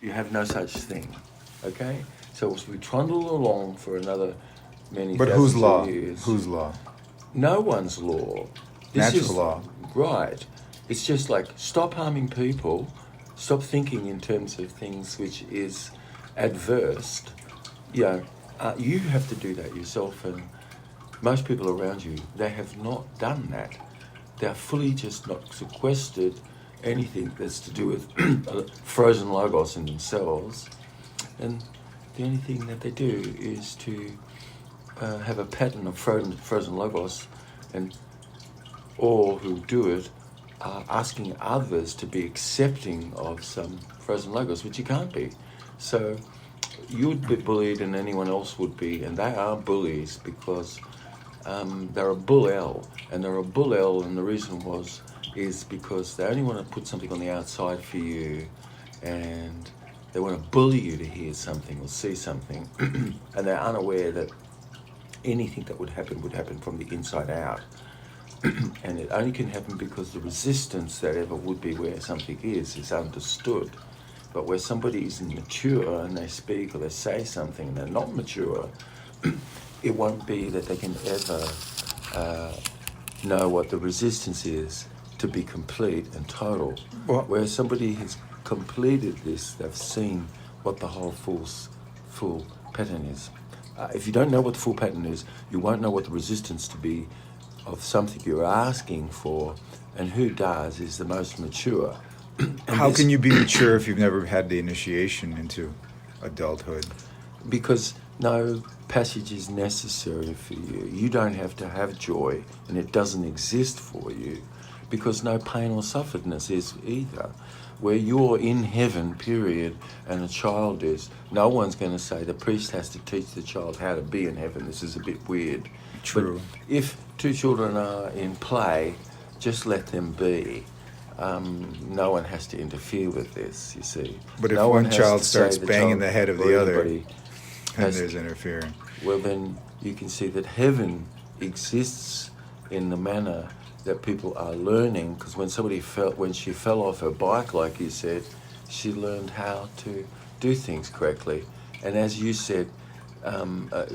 You have no such thing. Okay? So as we trundle along for another many But whose thousands law? of years. Whose law? No one's law. Natural law. Right. It's just like stop harming people, stop thinking in terms of things which is adverse. You have to do that yourself, and most people around you, they have not done that. They're fully just not sequestered anything that's to do with frozen logos in themselves, and the only thing that they do is to have a pattern of frozen logos, and all who do it are asking others to be accepting of some frozen logos, which you can't be. So you'd be bullied and anyone else would be, and they are bullies because they're a bull L, and they're a bull L, and the reason is because they only want to put something on the outside for you, and they want to bully you to hear something or see something, and they're unaware that anything that would happen from the inside out. And it only can happen because the resistance that ever would be where something is understood. But where somebody isn't mature and they speak or they say something and they're not mature, it won't be that they can ever know what the resistance is to be complete and total. Well, Where somebody has completed this, they've seen what the whole full pattern is. If you don't know what the full pattern is, you won't know what the resistance to be of something you're asking for, and who does is the most mature. how can you be mature if you've never had the initiation into adulthood? Because no passage is necessary for you. You don't have to have joy, and it doesn't exist for you, because no pain or sufferedness is either. Where you're in heaven, period, and a child is, no one's going to say the priest has to teach the child how to be in heaven. This is a bit weird. True. But if two children are in play, just let them be. No one has to interfere with this, you see. But if no one has child to starts say banging child the head of or the other, anybody then has- there's interfering. well, then you can see that heaven exists in the manner that people are learning, because when she fell off her bike, like you said, she learned how to do things correctly. And as you said,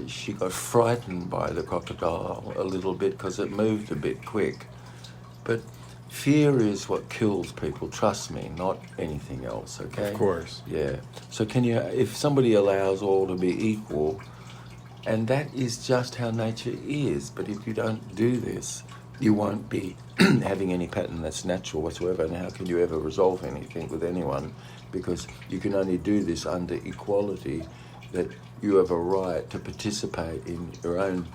she got frightened by the crocodile a little bit because it moved a bit quick. But fear is what kills people, trust me, not anything else, okay? Of course. Yeah. So if somebody allows all to be equal, and that is just how nature is, but if you don't do this, you won't be having any pattern that's natural whatsoever, and how can you ever resolve anything with anyone? Because you can only do this under equality, that you have a right to participate in your own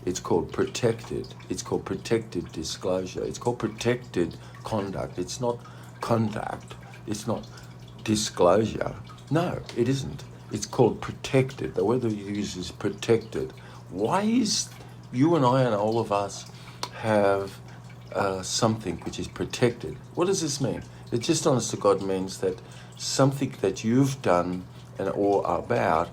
it's called protected disclosure. It's called protected conduct. It's not conduct. It's not disclosure. No, it isn't. It's called protected. The word you use is protected. Why is you and I and all of us have something which is protected? What does this mean? It just honest to God means that something that you've done or about,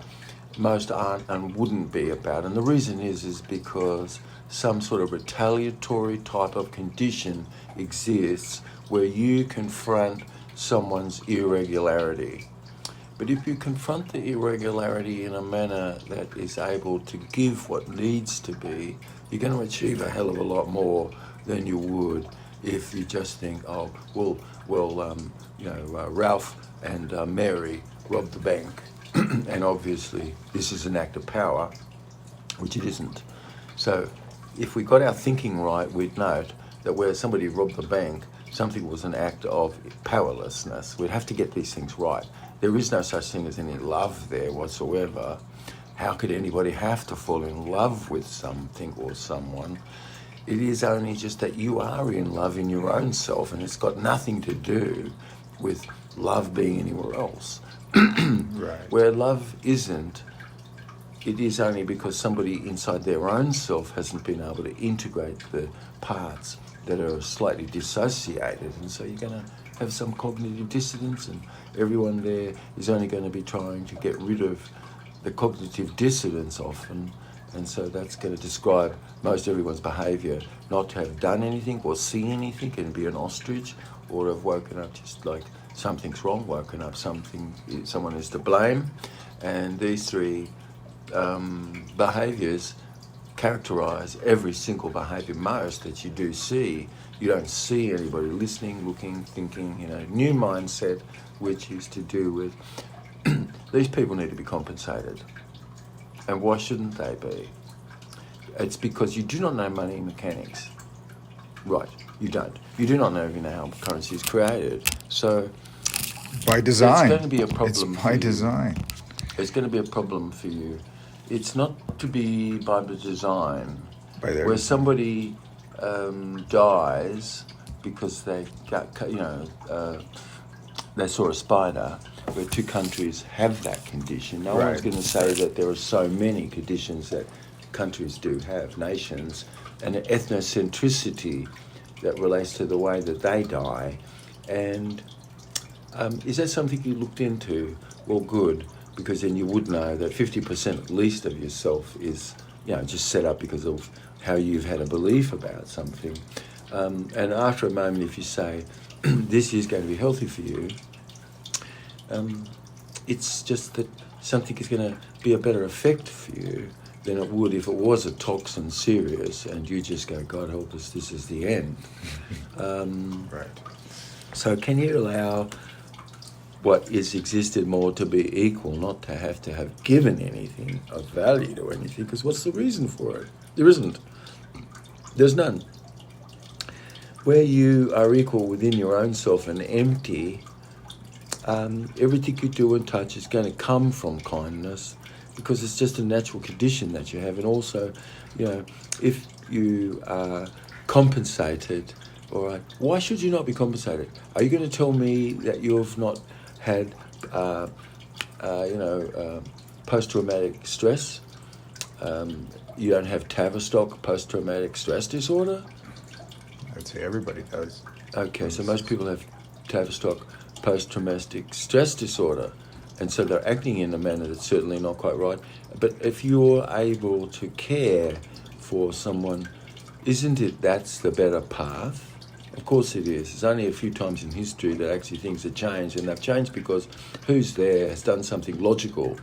most aren't and wouldn't be about. And the reason is because some sort of retaliatory type of condition exists where you confront someone's irregularity. But if you confront the irregularity in a manner that is able to give what needs to be, you're going to achieve a hell of a lot more than you would if you just think, Ralph and Mary robbed the bank. And obviously this is an act of power, which it isn't. So if we got our thinking right, we'd note that where somebody robbed the bank, something was an act of powerlessness. We'd have to get these things right. There is no such thing as any love there whatsoever. How could anybody have to fall in love with something or someone? It is only just that you are in love in your own self, and it's got nothing to do with love being anywhere else. Right. Where love isn't, it is only because somebody inside their own self hasn't been able to integrate the parts that are slightly dissociated, and so you're going to have some cognitive dissonance, and everyone there is only going to be trying to get rid of the cognitive dissonance often, And so that's going to describe most everyone's behaviour, not to have done anything or seen anything and be an ostrich, or have woken up just like something's wrong, woken up someone is to blame. And these three behaviours characterise every single behaviour most that you do see. You don't see anybody listening, looking, thinking, new mindset, which is to do with these people need to be compensated. And why shouldn't they be? It's because you do not know money mechanics. Right, you don't. You do not know even how currency is created. So by design. It's going to be a problem. It's by design. It's going to be a problem for you. It's not to be by the design. Where somebody dies because they got, they saw a spider, where two countries have that condition. No one's going to say that there are so many conditions that countries do have, nations, and an ethnocentricity that relates to the way that they die. And is that something you looked into? Well, good, because then you would know that 50% at least of yourself is, just set up because of how you've had a belief about something. And after a moment, if you say, this is going to be healthy for you, it's just that something is going to be a better effect for you than it would if it was a toxin serious and you just go, God help us, this is the end. Right. So can you allow what is existed more to be equal, not to have given anything of value to anything? Because what's the reason for it? There isn't. There's none. Where you are equal within your own self and empty, everything you do and touch is going to come from kindness, because it's just a natural condition that you have. And also, if you are compensated, all right, why should you not be compensated? Are you going to tell me that you have not had, post-traumatic stress? You don't have Tavistock post-traumatic stress disorder? I'd say everybody does. Okay, so most people have Tavistock post-traumatic stress disorder, and so they're acting in a manner that's certainly not quite right. But if you're able to care for someone, isn't it that's the better path? Of course it is. There's only a few times in history that actually things have changed, and they've changed because who's there has done something logical.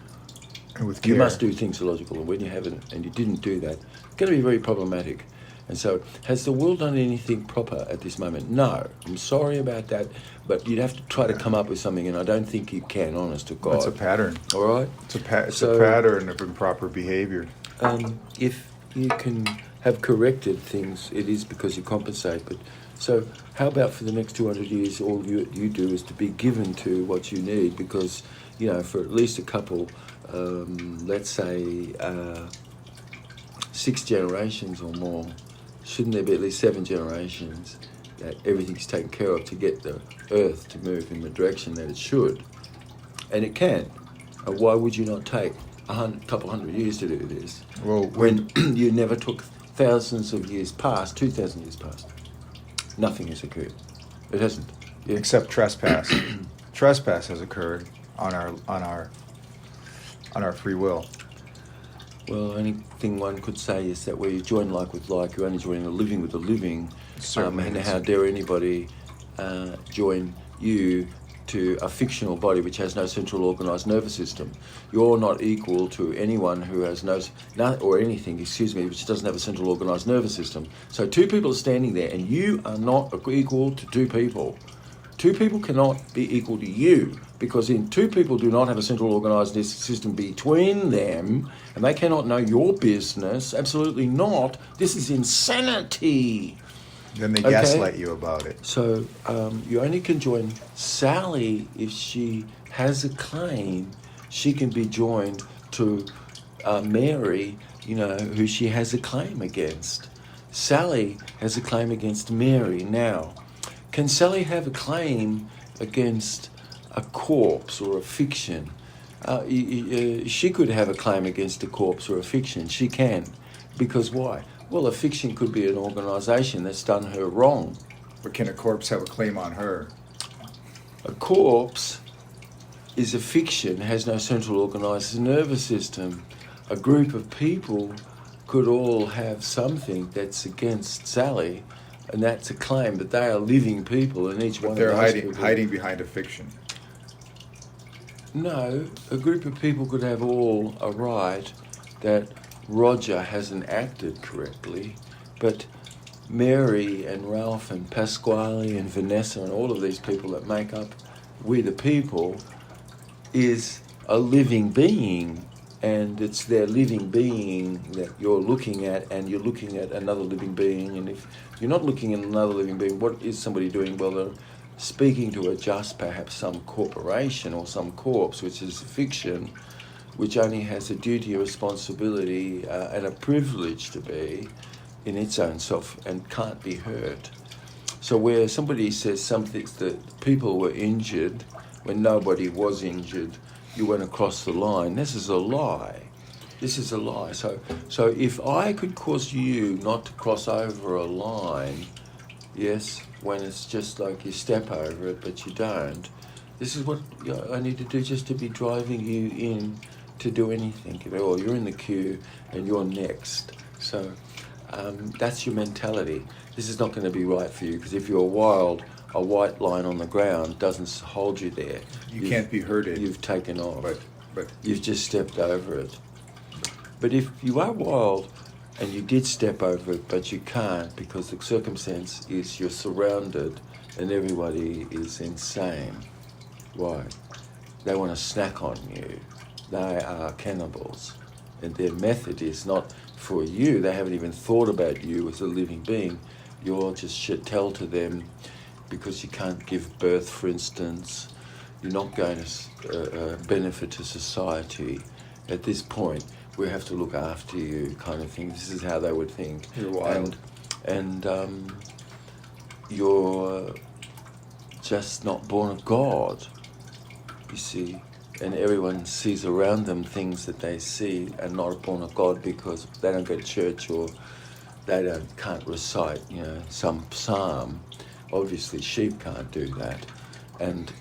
And with care. You must do things logical, and when you haven't and you didn't do that, it's going to be very problematic. And so, has the world done anything proper at this moment? No. I'm sorry about that, but you'd have to try to come up with something, and I don't think you can, honest to God. It's a pattern. All right? It's a pattern of improper behavior. If you can have corrected things, it is because you compensate. But so, how about for the next 200 years, all you do is to be given to what you need, because, for at least a couple, let's say 6 generations or more, shouldn't there be at least 7 generations that everything's taken care of to get the earth to move in the direction that it should? And it can. Why would you not take a couple hundred years to do this? Well, when you never took thousands of years past, 2,000 years past, nothing has occurred. It hasn't. Yeah. Except trespass. Trespass has occurred on our free will. Well, only thing one could say is that where you join like with like, you're only joining a living with a living. And how dare anybody join you to a fictional body which has no central organised nervous system? You're not equal to anyone who has anything which doesn't have a central organised nervous system. So 2 people are standing there, and you are not equal to 2 people. 2 people cannot be equal to you, because 2 people do not have a central organised system between them, and they cannot know your business. Absolutely not. This is insanity. Then they gaslight you about it. So you only can join Sally if she has a claim. She can be joined to Mary, who she has a claim against. Sally has a claim against Mary now. Can Sally have a claim against a corpse or a fiction? She could have a claim against a corpse or a fiction. She can. Because why? Well, a fiction could be an organisation that's done her wrong. But can a corpse have a claim on her? A corpse is a fiction, has no central organised nervous system. A group of people could all have something that's against Sally, and that's a claim that they are living people, and each But one they're of those people... hiding behind a fiction. No, a group of people could have all a right that Roger hasn't acted correctly, but Mary and Ralph and Pasquale and Vanessa and all of these people that make up We the People is a living being, and it's their living being that you're looking at, and you're looking at another living being, and if you're not looking at another living being, what is somebody doing? Well, they're speaking to adjust perhaps some corporation or some corpse, which is fiction, which only has a duty, a responsibility, and a privilege to be in its own self and can't be hurt. So where somebody says something that people were injured when nobody was injured, you went across the line. This is a lie. This is a lie. So if I could cause you not to cross over a line, yes, when it's just like you step over it, but you don't, this is what I need to do just to be driving you in to do anything at all. You're in the queue and you're next. So that's your mentality. This is not going to be right for you, because if you're wild, a white line on the ground doesn't hold you there. You can't be hurted. You've taken off. But You've just stepped over it. But if you are wild and you did step over it, but you can't because the circumstance is you're surrounded and everybody is insane. Why? They want to snack on you. They are cannibals. And their method is not for you. They haven't even thought about you as a living being. You're just chattel to them because you can't give birth, for instance. You're not going to benefit to society. At this point, we have to look after you, kind of thing. This is how they would think. You're wild. And you're just not born of God, you see. And everyone sees around them things that they see and not born of God because they don't go to church or they can't recite, some psalm. Obviously, sheep can't do that. And,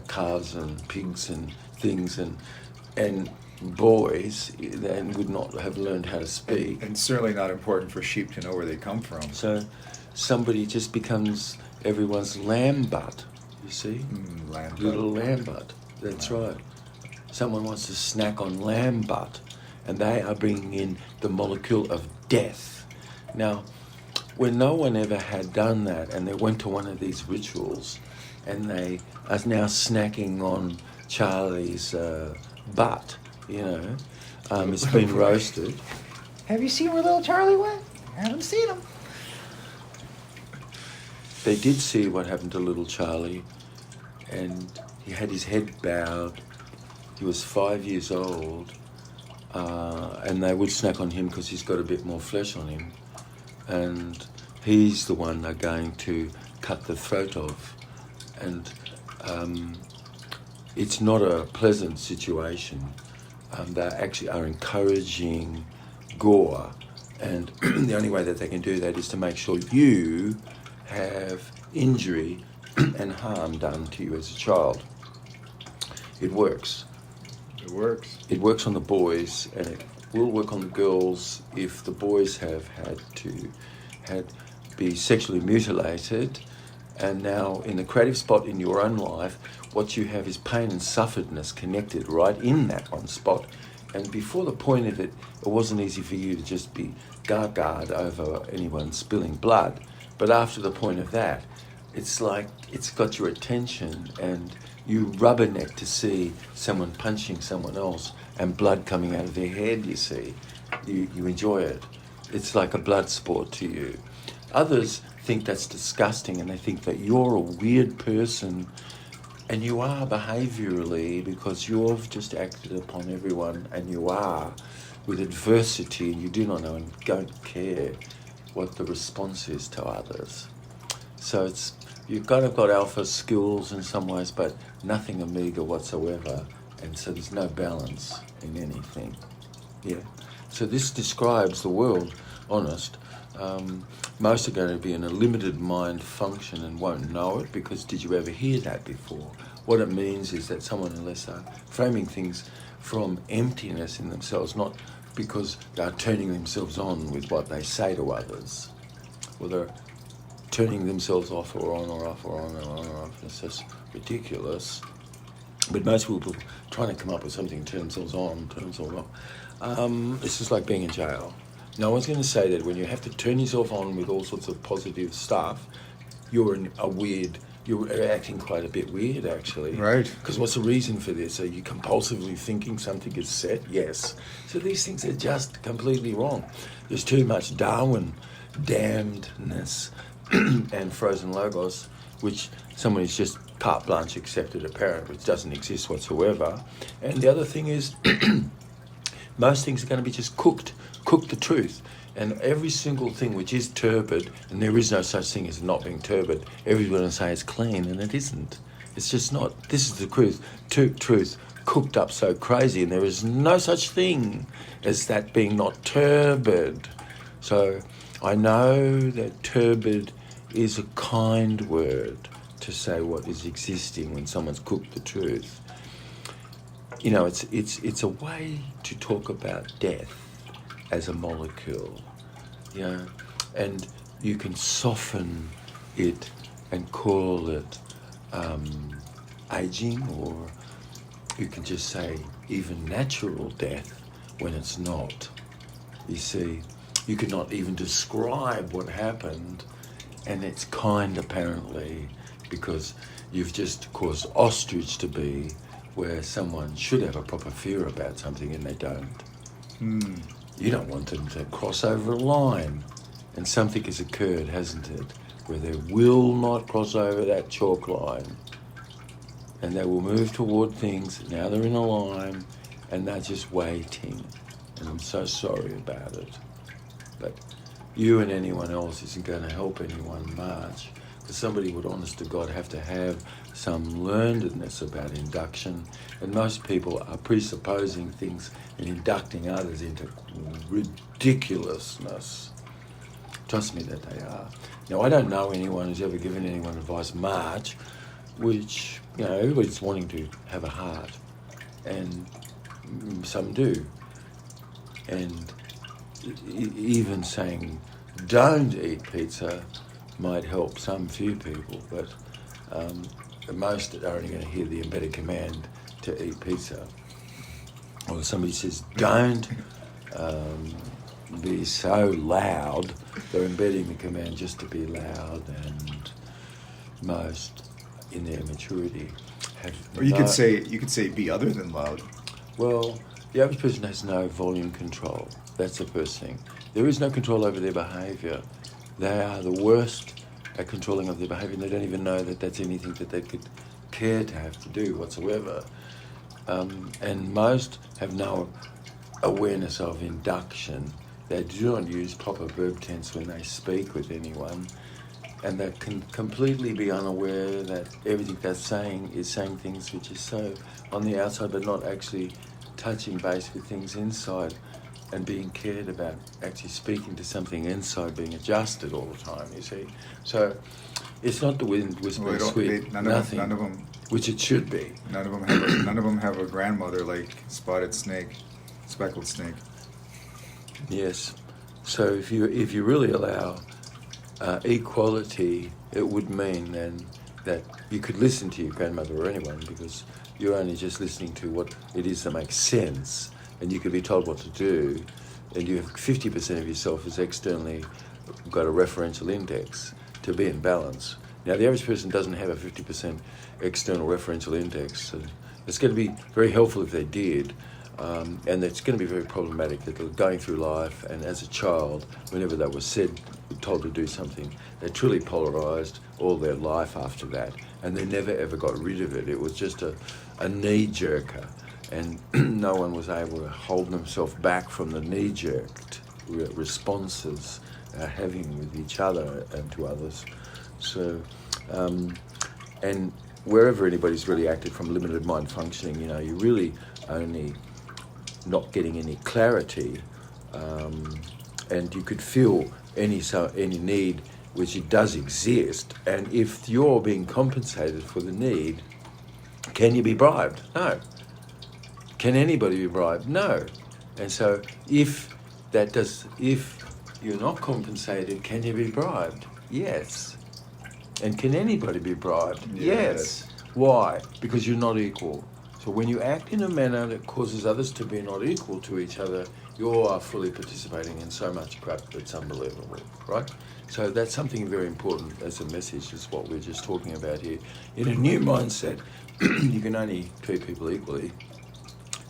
calves and pigs and things and boys then would not have learned how to speak. And certainly not important for sheep to know where they come from. So somebody just becomes everyone's lamb butt, you see? Lamb butt. Little lamb butt, that's right. Someone wants to snack on lamb butt, and they are bringing in the molecule of death. Now, when no one ever had done that, and they went to one of these rituals, and they are now snacking on Charlie's butt, it's been roasted. Have you seen where little Charlie went? I haven't seen him. They did see what happened to little Charlie, and he had his head bowed. He was 5 years old, and they would snack on him because he's got a bit more flesh on him, and he's the one they're going to cut the throat of. And it's not a pleasant situation. They actually are encouraging gore, and the only way that they can do that is to make sure you have injury and harm done to you as a child. It works. It works. It works on the boys, and it will work on the girls if the boys have had be sexually mutilated. And now in the creative spot in your own life, what you have is pain and sufferedness connected right in that one spot. And before the point of it, it wasn't easy for you to just be gaga over anyone spilling blood. But after the point of that, it's like it's got your attention, and you rubberneck to see someone punching someone else and blood coming out of their head, you see. You enjoy it. It's like a blood sport to you. Others think that's disgusting, and they think that you're a weird person, and you are behaviourally, because you've just acted upon everyone, and you are with adversity, and you do not know and don't care what the response is to others. So you've got alpha skills in some ways, but nothing omega whatsoever, and so there's no balance in anything. Yeah. So this describes the world, honest. Most are going to be in a limited mind function and won't know it, because did you ever hear that before? What it means is that someone, unless are framing things from emptiness in themselves, not because they're turning themselves on with what they say to others. Or they're turning themselves off or on or off or on or on or off. It's just ridiculous. But most people trying to come up with something to turn themselves on, turn themselves off. It's just like being in jail. No one's going to say that when you have to turn yourself on with all sorts of positive stuff, you're acting quite a bit weird, actually. Right. Because what's the reason for this? Are you compulsively thinking something is set? Yes. So these things are just completely wrong. There's too much Darwin damnedness and frozen logos, which someone is just carte blanche accepted apparent, which doesn't exist whatsoever. And the other thing is, most things are going to be just cooked the truth. And every single thing which is turbid, and there is no such thing as not being turbid, everyone's going to say it's clean, and it isn't. It's just not. This is the truth cooked up so crazy, and there is no such thing as that being not turbid. So I know that turbid is a kind word to say what is existing when someone's cooked the truth. You know, it's a way to talk about death as a molecule, you know, and you can soften it and call it aging, or you can just say even natural death when it's not. You see, you could not even describe what happened, and it's kind apparently because you've just caused ostrich to be where someone should have a proper fear about something and they don't. You don't want them to cross over a line, and something has occurred, hasn't it, where they will not cross over that chalk line, and they will move toward things. Now they're in a line, and they're just waiting, and I'm so sorry about it. But you and anyone else isn't going to help anyone much, because somebody would, honest to God, have to have some learnedness about induction, and most people are presupposing things and inducting others into ridiculousness. Trust me that they are. Now, I don't know anyone who's ever given anyone advice much, which, you know, everybody's wanting to have a heart, and some do. And even saying don't eat pizza might help some few people, but most are only going to hear the embedded command to eat pizza. Or somebody says don't be so loud, they're embedding the command just to be loud, and most in their maturity have Or you could say be other than loud. Well, the average person has no volume control. That's the first thing. There is no control over their behaviour. They are the worst at controlling of their behaviour, and they don't even know that that's anything that they could care to have to do whatsoever. And most have no awareness of induction. They do not use proper verb tense when they speak with anyone, and they can completely be unaware that everything they're saying is saying things which is so on the outside, but not actually touching base with things inside, and being cared about, actually speaking to something inside, being adjusted all the time, you see. So it's not the wind whispering sweet, nothing, none of them, which it should be. None of them have a grandmother like spotted snake, speckled snake. Yes. So if you really allow equality, it would mean then that you could listen to your grandmother or anyone, because you're only just listening to what it is that makes sense, and you could be told what to do, and you have 50% of yourself is externally got a referential index to be in balance. Now, the average person doesn't have a 50% external referential index, and it's going to be very helpful if they did, and it's going to be very problematic that they're going through life, and as a child, whenever they were said, told to do something, they truly polarised all their life after that, and they never ever got rid of it. It was just a knee-jerker, and no one was able to hold themselves back from the knee-jerked responses they're having with each other and to others. So, and wherever anybody's really acted from limited mind functioning, you know, you're really only not getting any clarity, and you could feel any need, which it does exist, and if you're being compensated for the need, can you be bribed? No. Can anybody be bribed? No. And so if you're not compensated, can you be bribed? Yes. And can anybody be bribed? Yes. Why? Because you're not equal. So when you act in a manner that causes others to be not equal to each other, you are fully participating in so much crap that's unbelievable, right? So that's something very important as a message, is what we're just talking about here. In a new mindset, you can only treat people equally.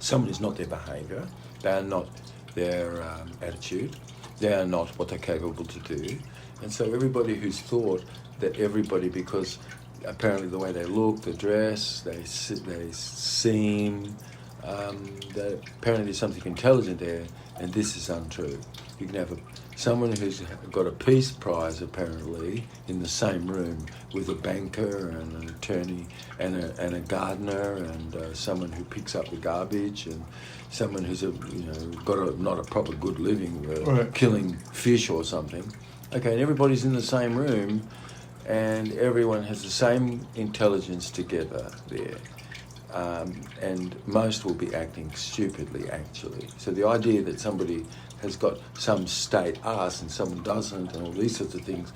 Someone is not their behaviour, they are not their attitude, they are not what they're capable to do. And so everybody who's thought that everybody, because apparently the way they look, the dress, they seem, that apparently there's something intelligent there, and this is untrue. You can have someone who's got a peace prize apparently in the same room with a banker and an attorney and a gardener and someone who picks up the garbage and someone who's got not a proper good living, killing fish or something. Okay, and everybody's in the same room, and everyone has the same intelligence together there. And most will be acting stupidly, actually. So the idea that somebody has got some state arse and someone doesn't, and all these sorts of things,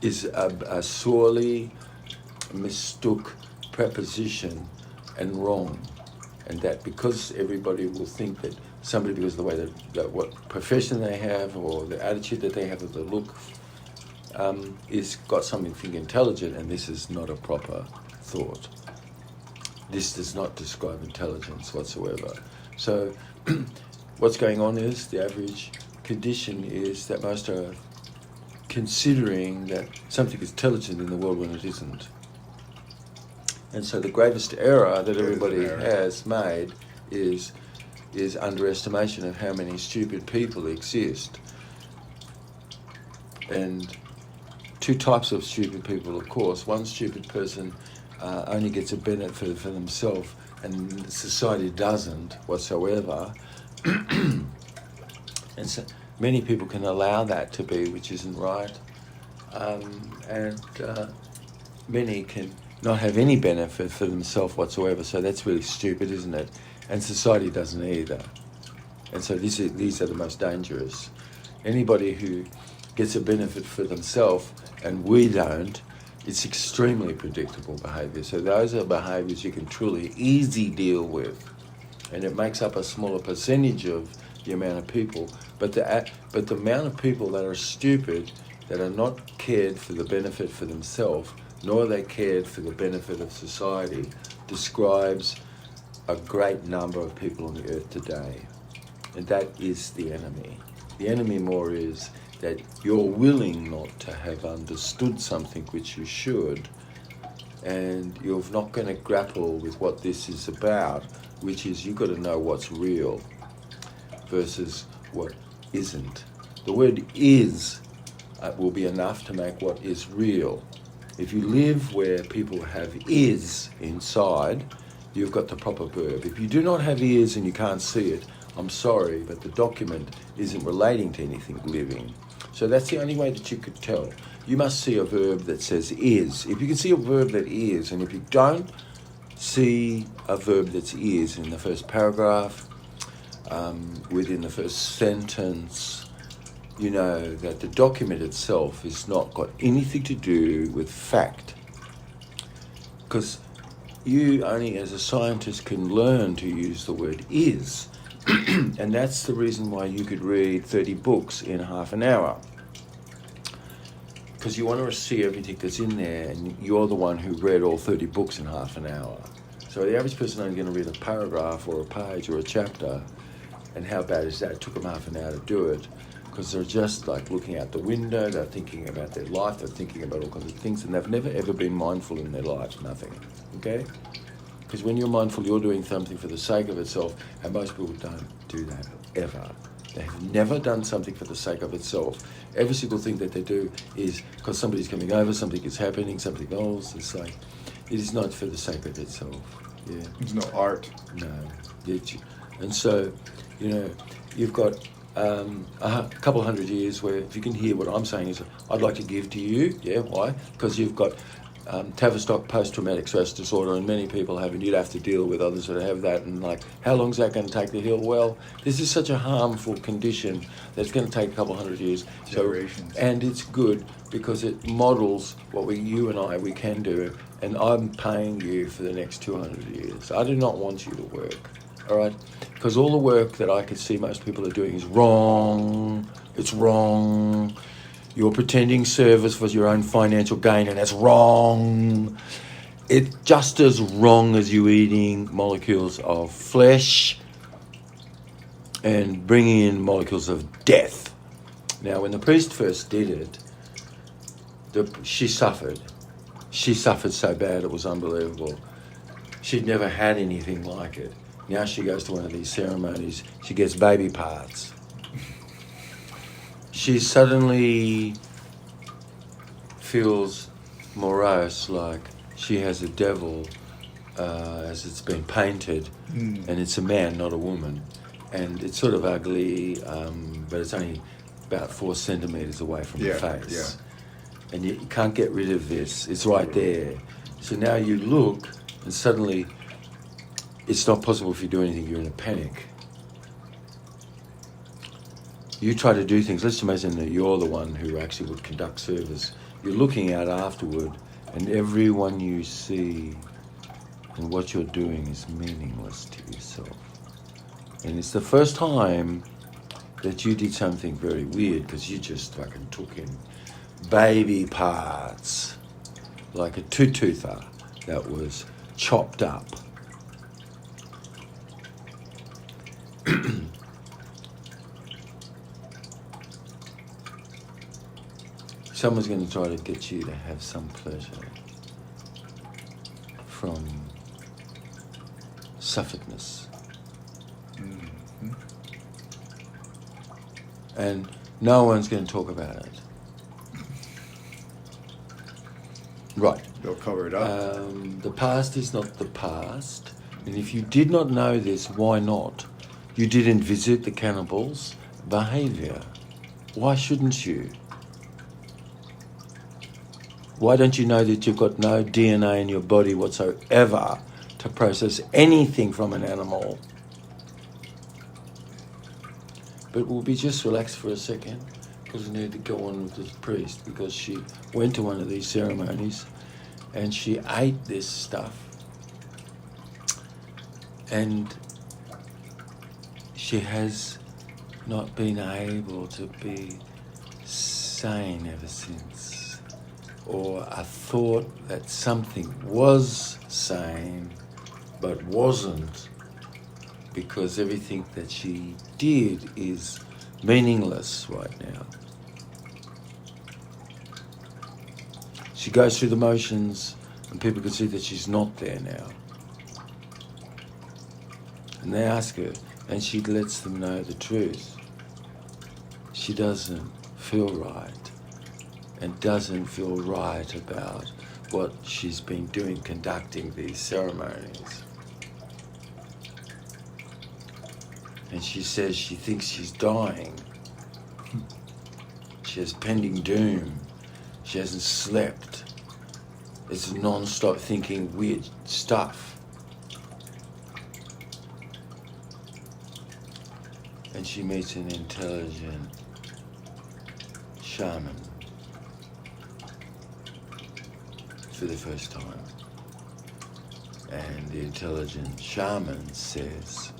is a sorely mistook preposition and wrong. And that because everybody will think that somebody, because of the way that what profession they have or the attitude that they have or the look, is got something intelligent, and this is not a proper thought. This does not describe intelligence whatsoever. So what's going on is the average condition is that most are considering that something is intelligent in the world when it isn't. And so the gravest error that everybody has made is underestimation of how many stupid people exist. And two types of stupid people, of course. One stupid person only gets a benefit for themselves and society doesn't whatsoever. And so many people can allow that to be, which isn't right. And many can not have any benefit for themselves whatsoever. So that's really stupid, isn't it? And society doesn't either. And so these are the most dangerous. Anybody who gets a benefit for themselves and we don't, it's extremely predictable behaviour. So those are behaviours you can truly easy deal with. And it makes up a smaller percentage of the amount of people. But the amount of people that are stupid, that are not cared for the benefit for themselves, nor are they cared for the benefit of society, describes a great number of people on the earth today. And that is the enemy. The enemy more is that you're willing not to have understood something which you should, and you're not going to grapple with what this is about, which is you've got to know what's real versus what isn't. The word is will be enough to make what is real. If you live where people have is inside, you've got the proper verb. If you do not have is and you can't see it, I'm sorry, but the document isn't relating to anything living. So that's the only way that you could tell. You must see a verb that says is. If you can see a verb that is, and if you don't see a verb that's is in the first paragraph, within the first sentence, you know that the document itself has not got anything to do with fact. Because you only as a scientist can learn to use the word is. And that's the reason why you could read 30 books in half an hour. Because you want to see everything that's in there, and you're the one who read all 30 books in half an hour. So the average person only going to read a paragraph or a page or a chapter, and how bad is that? It took them half an hour to do it, because they're just like looking out the window, they're thinking about their life, they're thinking about all kinds of things, and they've never ever been mindful in their lives, nothing, okay? Because when you're mindful, you're doing something for the sake of itself, and most people don't do that ever. They have never done something for the sake of itself. Every single thing that they do is because somebody's coming over, something is happening, something else. It's like, it is not for the sake of itself. Yeah. There's no art. No. And so, you know, you've got a couple hundred years where if you can hear what I'm saying is, I'd like to give to you. Yeah, why? Because you've got Tavistock post-traumatic stress disorder, and many people have, and you'd have to deal with others that have that, and like, how long is that going to take to heal? Well, this is such a harmful condition that's going to take a couple hundred years. Generations. And it's good because it models what you and I, we can do, and I'm paying you for the next 200 years. I do not want you to work, all right? Because all the work that I can see most people are doing is wrong. It's wrong. You're pretending service for your own financial gain, and that's wrong. It's just as wrong as you eating molecules of flesh and bringing in molecules of death. Now, when the priest first did it, she suffered. She suffered so bad it was unbelievable. She'd never had anything like it. Now she goes to one of these ceremonies, she gets baby parts. She suddenly feels morose, like she has a devil as it's been painted, and it's a man, not a woman. And it's sort of ugly, but it's only about 4 centimetres away from the face. Yeah. And you can't get rid of this. It's right there. So now you look, and suddenly it's not possible if you do anything, you're in a panic. You try to do things, let's imagine that you're the one who actually would conduct service. You're looking out afterward, and everyone you see and what you're doing is meaningless to yourself. And it's the first time that you did something very weird, because you just fucking took in baby parts, like a two-toother that was chopped up. Someone's going to try to get you to have some pleasure from sufferedness. Mm-hmm. And no one's going to talk about it. Right. They'll cover it up. The past is not the past. And if you did not know this, why not? You didn't visit the cannibals' behaviour. Why shouldn't you? Why don't you know that you've got no DNA in your body whatsoever to process anything from an animal? But we'll be just relaxed for a second, because we need to go on with this priest, because she went to one of these ceremonies and she ate this stuff, and she has not been able to be sane ever since. Or a thought that something was sane but wasn't, because everything that she did is meaningless right now. She goes through the motions and people can see that she's not there now. And they ask her, and she lets them know the truth. She doesn't feel right, and doesn't feel right about what she's been doing, conducting these ceremonies. And she says she thinks she's dying. She has pending doom. She hasn't slept. It's non-stop thinking weird stuff. And she meets an intelligent shaman for the first time. And the intelligent shaman says,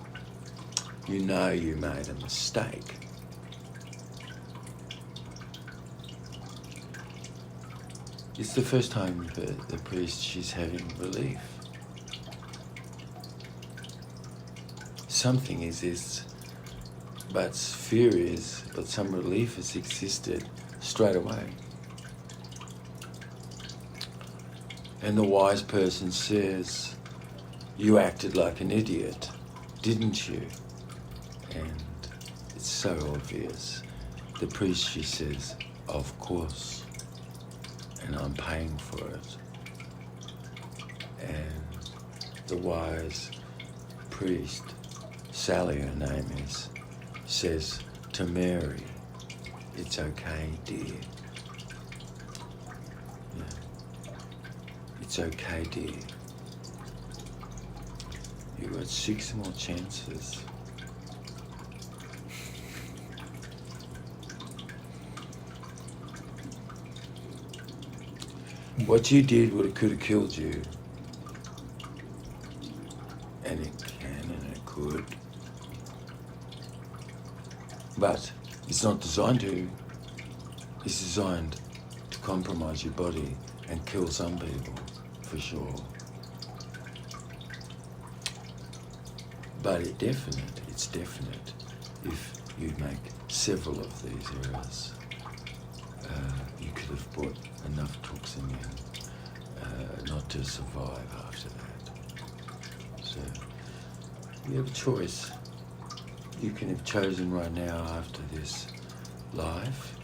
you know you made a mistake. It's the first time for the priest she's having relief. Something exists, but fear is, but some relief has existed straight away. And the wise person says, you acted like an idiot, didn't you? And it's so obvious. The priest, she says, of course, and I'm paying for it. And the wise priest, Sally her name is, says to Mary, it's okay, dear. Yeah. It's okay, dear. You got 6 more chances. What you did could have killed you. And it can and it could. But it's not designed to. It's designed to compromise your body and kill some people, for sure. But it's definite if you make several of these errors. You could have brought enough toxin in not to survive after that. So you have a choice. You can have chosen right now after this life,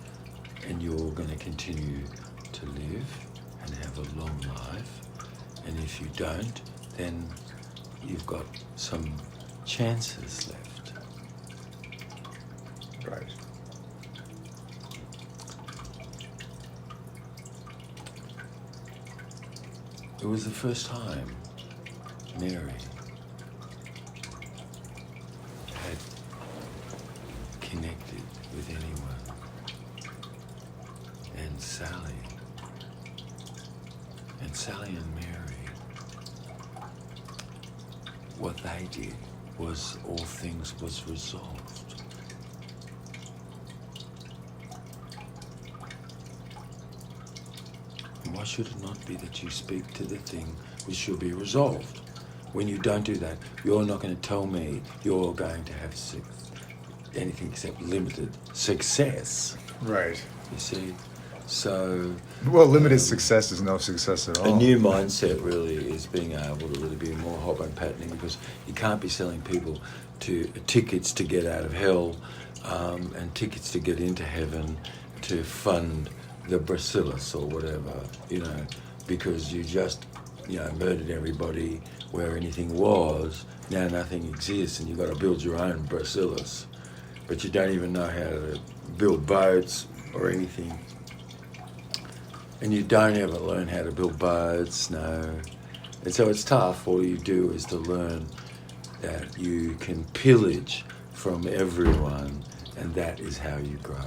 and you're going to continue to live and have a long life. And if you don't, then you've got some chances left. Right. It was the first time Mary had connected with anyone. And Sally and Mary, what they did was all things was resolved. Why should it not be that you speak to the thing which should be resolved? When you don't do that, you're not going to tell me you're going to have anything except limited success. Right. You see? So... Well, limited success is no success at all. A new mindset really is being able to really be more hop patterning, because you can't be selling people to tickets to get out of hell and tickets to get into heaven to fund the bacillus or whatever, because you just, murdered everybody where anything was. Now nothing exists and you've got to build your own bacillus. But you don't even know how to build boats or anything. And you don't ever learn how to build boats, no. And so it's tough. All you do is to learn that you can pillage from everyone, and that is how you grow.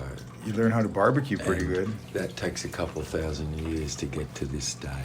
You learn how to barbecue pretty good. That takes a couple 1,000 years to get to this day.